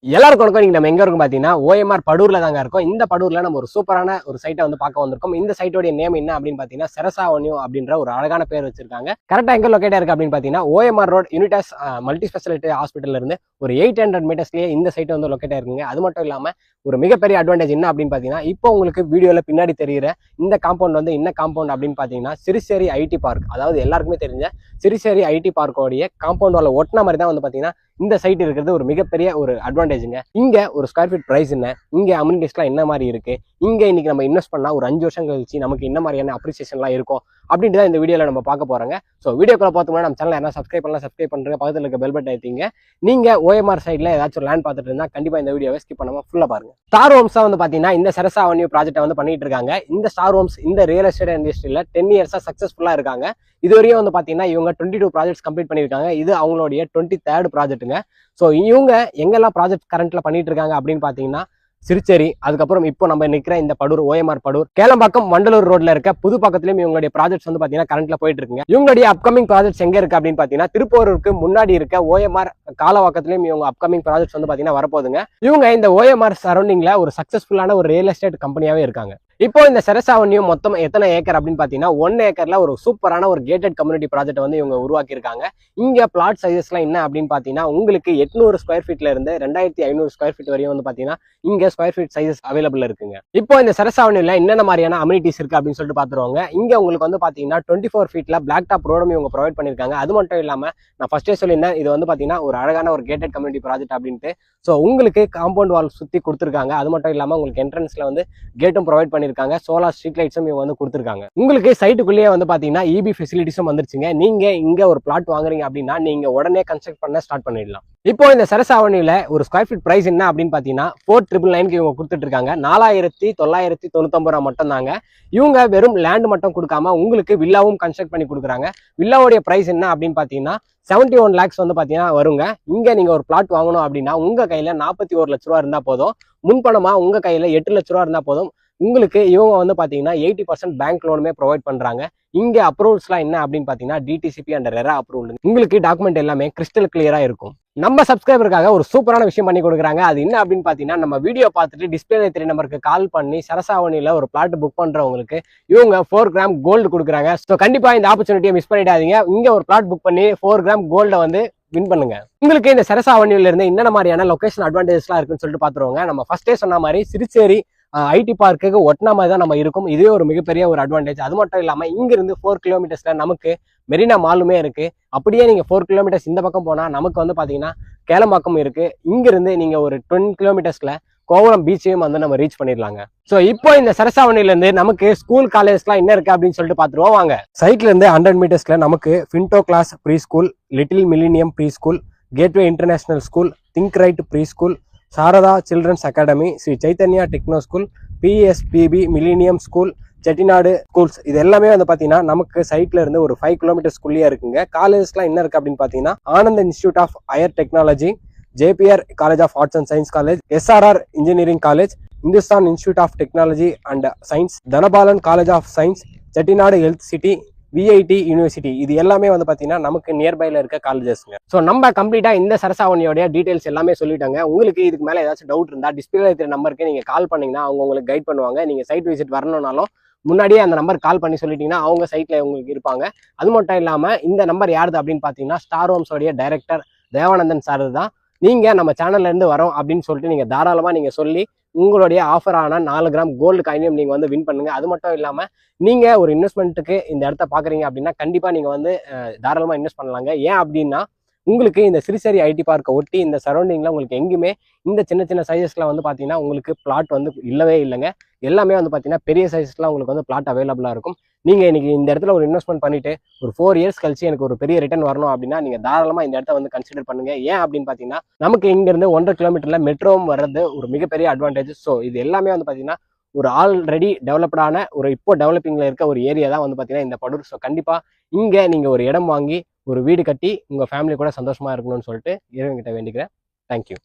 எல்லாருக்கும் வணக்கம். நீங்க நம்ம எங்க இருக்கும் பாத்தீங்கன்னா ஓஎம்ஆர் படூர்ல தாங்க இருக்கோம். இந்த படூர்ல நம்ம ஒரு சூப்பரான ஒரு சைட்டை வந்து பார்க்க வந்திருக்கோம். இந்த சைட்டோட நேம் என்ன அப்படின்னு பாத்தீங்கன்னா செரசா அவென்யூ அப்படின்ற ஒரு அழகான பேர் வச்சிருக்காங்க. கரெக்டா எங்க லொகேட்டா இருக்கு அப்படின்னு பாத்தீங்கன்னா ஓஎம்ஆர் ரோட் யூனிடாஸ் மல்டி ஸ்பெஷாலிட்டி ஹாஸ்பிட்டல்ல இருந்து ஒரு 800 மீட்டர்ஸ்லயே இந்த சைட் வந்து லொகேட்டா இருக்குங்க. அது மட்டும் இல்லாம ஒரு மிகப்பெரிய அட்வான்டேஜ் என்ன அப்படின்னு பாத்தீங்கன்னா இப்போ உங்களுக்கு வீடியோல பின்னாடி தெரியுற இந்த காம்பவுண்ட் வந்து என்ன காம்பவுண்ட் அப்படின்னு பாத்தீங்கன்னா சிறுசேரி ஐடி பார்க், அதாவது எல்லாருக்குமே தெரிஞ்ச சிறுசேரி ஐடி பார்க்கோடைய காம்பவுண்ட் வால ஒட்டின மாதிரி தான் வந்து பாத்தீங்கன்னா இந்த சைட் இருக்கிறது ஒரு மிகப்பெரிய ஒரு அட்வான்டேஜுங்க. இங்க ஒரு ஸ்கொயர் ஃபீட் பிரைஸ் என்ன, இங்க அம்யூனிட்டிஸ்லாம் என்ன மாதிரி இருக்கு, இங்க இன்னைக்கு நம்ம இன்வெஸ்ட் பண்ணா ஒரு 5 வருஷம் கழிச்சு நமக்கு என்ன மாதிரியான அப்ரிசியேஷன்லாம் இருக்கும் அப்படின்ட்டு தான் இந்த வீடியோல நம்ம பார்க்க போறோங்க. ஸோ வீடியோக்குள்ள பார்த்தோம்னா நம்ம சேனல் என்ன சப்ஸ்கிரைப் பண்ணலாம், சப்ஸ்கிரைப் பண்ணுங்க, பக்கத்தில் இருக்க பெல் பட்டன் அழுத்திங்க. நீங்க ஓஎம்ஆர் சைட்ல ஏதாச்சும் லேண்ட் பார்த்துட்டு இருந்தா கண்டிப்பா இந்த வீடியோவை ஸ்கிப் பண்ணாம ஃபுல்லா பாருங்க. ஸ்டார் ஹோம்ஸ் தான் வந்து பாத்தீங்கன்னா இந்த செரசா அவென்யூ ப்ராஜெக்ட்டை வந்து பண்ணிட்டு இருக்காங்க. இந்த ஸ்டார் ஹோம்ஸ் இந்த ரியல் எஸ்டேட் இண்டஸ்ட்ரியில 10 இயர்ஸா சக்சஸ்ஃபுல்லா இருக்காங்க. இதுவரையும் வந்து பாத்தீங்கன்னா இவங்க 22 ப்ராஜெக்ட்ஸ் கம்ப்ளீட் பண்ணிருக்காங்க. இது அவங்களுடைய 23rd ப்ராஜெக்ட்டுங்க. ஸோ இவங்க எங்கெல்லாம் ப்ராஜெக்ட் கரண்ட்ல பண்ணிட்டு இருக்காங்க அப்படின்னு பாத்தீங்கன்னா சிறுச்சேரி, அதுக்கப்புறம் இப்போ நம்ம நிக்கிற இந்த படூர் ஓஎம்ஆர் படூர், கேளம்பாக்கம் வண்டலூர் ரோட்ல இருக்க புது பக்கத்துலயும் இவங்களுடைய ப்ராஜெக்ட்ஸ் வந்து பாத்தீங்கன்னா கரண்ட்ல போயிட்டு இருக்குங்க. இவங்களுடைய அப்கமிங் ப்ராஜெக்ட்ஸ் எங்க இருக்கு அப்படின்னு பாத்தீங்கன்னா திருப்பூருக்கு முன்னாடி இருக்க ஓஎம்ஆர் காலவாக்கத்திலயும் இவங்க அப்கமிங் ப்ராஜெக்ட்ஸ் வந்து பாத்தீங்கன்னா வரப்போகுதுங்க. இவங்க இந்த ஓஎம்ஆர் சரௌண்டிங்ல ஒரு சக்சஸ்ஃபுல்லான ஒரு ரியல் எஸ்டேட் கம்பெனியாவே இருக்காங்க. இப்போ இந்த செரசா அவென்யூ மொத்தம் எத்தனை ஏக்கர் அப்படின்னு பாத்தீங்கன்னா 1 ஏக்கர்ல ஒரு சூப்பரான ஒரு கேட்டட் கம்யூனிட்டி ப்ராஜெக்ட் வந்து இவங்க உருவாக்கி இருக்காங்க. இங்க பிளாட் சைசஸ்லாம் என்ன அப்படின்னு பாத்தீங்கன்னா உங்களுக்கு 800 ஸ்கொயர் ஃபீட்ல இருந்து 2500 ஸ்கொயர் ஃபீட் வரையும் வந்து பாத்தீங்கன்னா இங்க ஸ்கொயர் ஃபீட் சைசஸ் அவைலபிள் இருக்குங்க. இப்போ இந்த செரசா அவென்யூல என்னென்ன மாதிரியான அம்யூனிட்டிஸ் இருக்கு அப்படின்னு சொல்லிட்டு பாத்துருவாங்க. இங்க உங்களுக்கு வந்து பாத்தீங்கன்னா 24 ஃபீட்ல பிளாக் டாப் ரோடும் இவங்க ப்ரொவைட் பண்ணிருக்காங்க. அது மட்டும் இல்லாம நான் ஃபர்ஸ்டே சொல்லியிருந்தேன் இது வந்து பாத்தீங்கன்னா ஒரு அழகான ஒரு கேட்டட் கம்யூனிட்டி ப்ராஜெக்ட் அப்படின்ட்டு. ஸோ உங்களுக்கு காம்பவுண்ட் வால் சுத்தி கொடுத்துருக்காங்க. அது மட்டும் இல்லாம உங்களுக்கு என்ட்ரன்ஸ்ல வந்து கேட்டும் ப்ரொவைட் பண்ணிருக்காங்க. சோலார் ஸ்ட்ரீட் லைட்ஸும் இவங்க வந்து கொடுத்துருக்காங்க. உங்களுக்கு சைட்டுக்குள்ளேயே வந்து பாத்தீங்கன்னா இபி ஃபெசிலிட்டிஸும் வந்துருச்சுங்க. நீங்க இங்க ஒரு பிளாட் வாங்குறீங்க அப்படின்னா நீங்க உடனே கன்ஸ்ட்ரக்ட் பண்ண ஸ்டார்ட் பண்ணிடலாம். இப்போ இந்த செரசா அவென்யூல ஒரு ஸ்கொயர் ஃபீட் பிரைஸ் என்ன அப்படின்னு பாத்தீங்கன்னா 4,999 இவங்க கொடுத்துட்டு இருக்காங்க. 4,999 ரூபா மட்டும் தாங்க. இவங்க வெறும் லேண்ட் மட்டும் கொடுக்காம உங்களுக்கு வில்லாவும் கன்ஸ்ட்ரக்ட் பண்ணி கொடுக்குறாங்க. வில்லாவுடைய பிரைஸ் என்ன அப்படின்னு பாத்தீங்கன்னா 71 lakhs வந்து பாத்தீங்கன்னா வருங்க. இங்க நீங்க ஒரு பிளாட் வாங்கணும் அப்படின்னா உங்க கையில 41 லட்ச ரூபா இருந்தா போதும். முன்பணமா உங்க கையில 8 லட்ச ரூபா இருந்தா போதும். உங்களுக்கு இவங்க வந்து பாத்தீங்கன்னா 80% பேங்க் லோனுமே ப்ரொவைட் பண்றாங்க. இங்க அப்ரூவல்ஸ்லாம் என்ன அப்படின்னு பாத்தீங்கன்னா டிடிசிபி அண்ட் ரெரா அப்ரூவல். உங்களுக்கு டாக்குமெண்ட் எல்லாமே கிறிஸ்டல் கிளியரா இருக்கும். நம்ம சப்ஸ்கிரைபருக்காக ஒரு சூப்பரான விஷயம் பண்ணி கொடுக்குறாங்க. அது என்ன அப்படின்னு பாத்தீங்கன்னா நம்ம வீடியோ பார்த்துட்டு டிஸ்பிளே 3 நம்பருக்கு கால் பண்ணி செரசா அவென்யூல ஒரு பிளாட் புக் பண்றவங்களுக்கு இவங்க 4 கிராம் கோல்டு கொடுக்குறாங்க. ஸோ கண்டிப்பா இந்த ஆப்பர்ச்சுனிட்டியை மிஸ் பண்ணிடாதீங்க. இங்க ஒரு பிளாட் புக் பண்ணி 4 கிராம் கோல்டை வந்து வின் பண்ணுங்க. உங்களுக்கு இந்த செரசா அவென்யூல இருந்து என்னென்ன மாதிரியான லொகேஷன் அட்வான்டேஜஸ்லாம் இருக்குன்னு சொல்லிட்டு பாத்துருவாங்க. நம்ம ஃபர்ஸ்டே சொன்ன மாதிரி சிறுச்சேரி ஐடி பார்க்குக்கு ஒட்டின மாதிரி தான் நம்ம இருக்கும். இதுவே ஒரு மிகப்பெரிய ஒரு அட்வான்டேஜ். அது மட்டும் இல்லாம இங்க இருந்து 4 கிலோமீட்டர்ஸ்ல நமக்கு மெரினா மாலுமே இருக்கு. அப்படியே நீங்க 4 கிலோமீட்டர்ஸ் இந்த பக்கம் போனா நமக்கு வந்து பாத்தீங்கன்னா கேளம்பாக்கம் இருக்கு. இங்க இருந்து நீங்க ஒரு 10 கிலோமீட்டர்ஸ்ல கோவளம் பீச்சையும் வந்து நம்ம ரீச் பண்ணிடலாங்க. ஸோ இப்போ இந்த செரசா அவென்யூல இருந்து நமக்கு ஸ்கூல் காலேஜ்லாம் என்ன இருக்கு அப்படின்னு சொல்லிட்டு பாத்துருவோம் வாங்க. சைட்ல இருந்து 100 மீட்டர்ஸ்ல நமக்கு ஃபின்டோ class pre school, little millennium pre school, gateway international school, think right pre school, Sharada children's academy, Sri Chaitanya techno school, PSBB millennium school, Chettinad schools, இது எல்லாமே வந்து பாத்தீங்கன்னா நமக்கு சைட்ல இருந்து ஒரு 5 கிலோமீட்டர்ஸ்குள்ளேயே இருக்குங்க. காலேஜஸ்லாம் என்ன இருக்கு அப்படின்னு பாத்தீங்கன்னா Anand institute of higher technology, JBR college of arts and science college, SRR engineering college, Hindustan institute of technology and science, Dhanapalan college of science, Chettinad health city, VIT university, இது எல்லாமே வந்து பாத்தீங்கன்னா நமக்கு நியர்பைல இருக்க காலேஜஸ்ங்க. ஸோ நம்ம கம்ப்ளீட்டா இந்த செரசா அவென்யூடைய டீடைல்ஸ் எல்லாமே சொல்லிட்டாங்க. உங்களுக்கு இதுக்கு மேல ஏதாச்சும் டவுட் இருந்தா டிஸ்பிளே இருக்கிற நம்பருக்கு நீங்க கால் பண்ணீங்கன்னா அவங்க உங்களுக்கு கைட் பண்ணுவாங்க. நீங்க சைட் விசிட் வரணும்னாலும் முன்னாடியே அந்த நம்பர் கால் பண்ணி சொல்லிட்டீங்கன்னா அவங்க சைட்ல உங்களுக்கு இருப்பாங்க. அது மட்டும் இல்லாம இந்த நம்பர் யாருது அப்படின்னு பாத்தீங்கன்னா ஸ்டார் ஹோம்ஸோடைய டைரக்டர் தேவானந்தன் சார் தான். நீங்க நம்ம சேனல்ல இருந்து வரோம் அப்படின்னு சொல்லிட்டு நீங்க தாராளமா நீங்க சொல்லி உங்களுடைய ஆஃபர் ஆன 4 கிராம் கோல்டு காயினையும் நீங்க வந்து வின் பண்ணுங்க. அது மட்டும் இல்லாம நீங்க ஒரு இன்வெஸ்ட்மெண்ட்டுக்கு இந்த இடத்த பாக்குறீங்க அப்படின்னா கண்டிப்பா நீங்க வந்து தாராளமா இன்வெஸ்ட் பண்ணலாங்க. ஏன் அப்படின்னா உங்களுக்கு இந்த சிறுசேரி ஐடி பார்க்கை ஒட்டி இந்த சரௌண்டிங்ல உங்களுக்கு எங்குமே இந்த சின்ன சின்ன சைஸஸ்ல வந்து பாத்தீங்கன்னா உங்களுக்கு பிளாட் வந்து இல்லவே இல்லைங்க. எல்லாமே வந்து பாத்தீங்கன்னா பெரிய சைஸ்லாம் உங்களுக்கு வந்து பிளாட் அவைலபிளா இருக்கும். நீங்க இன்னைக்கு இந்த இடத்துல ஒரு இன்வெஸ்ட்மெண்ட் பண்ணிட்டு ஒரு 4 இயர்ஸ் கழிச்சு எனக்கு ஒரு பெரிய ரிட்டர்ன் வரணும் அப்படின்னா நீங்க தாராளமா இந்த இடத்த வந்து கன்சிடர் பண்ணுங்க. ஏன் அப்படின்னு பாத்தீங்கன்னா நமக்கு இங்க இருந்து 1.5 கிலோமீட்டர்ல மெட்ரோவும் வர்றது ஒரு மிகப்பெரிய அட்வான்டேஜ். ஸோ இது எல்லாமே வந்து பாத்தீங்கன்னா ஒரு ஆல்ரெடி டெவலப்டான ஒரு இப்போ டெவலப்பிங்ல இருக்க ஒரு ஏரியா தான் வந்து பாத்தீங்கன்னா இந்த படூர். ஸோ கண்டிப்பா இங்க நீங்க ஒரு இடம் வாங்கி ஒரு வீடு கட்டி உங்க ஃபேமிலி கூட சந்தோஷமா இருக்கணும்னு சொல்லிட்டு இறைவன்கிட்ட வேண்டிக்கிறேன். தேங்க்யூ.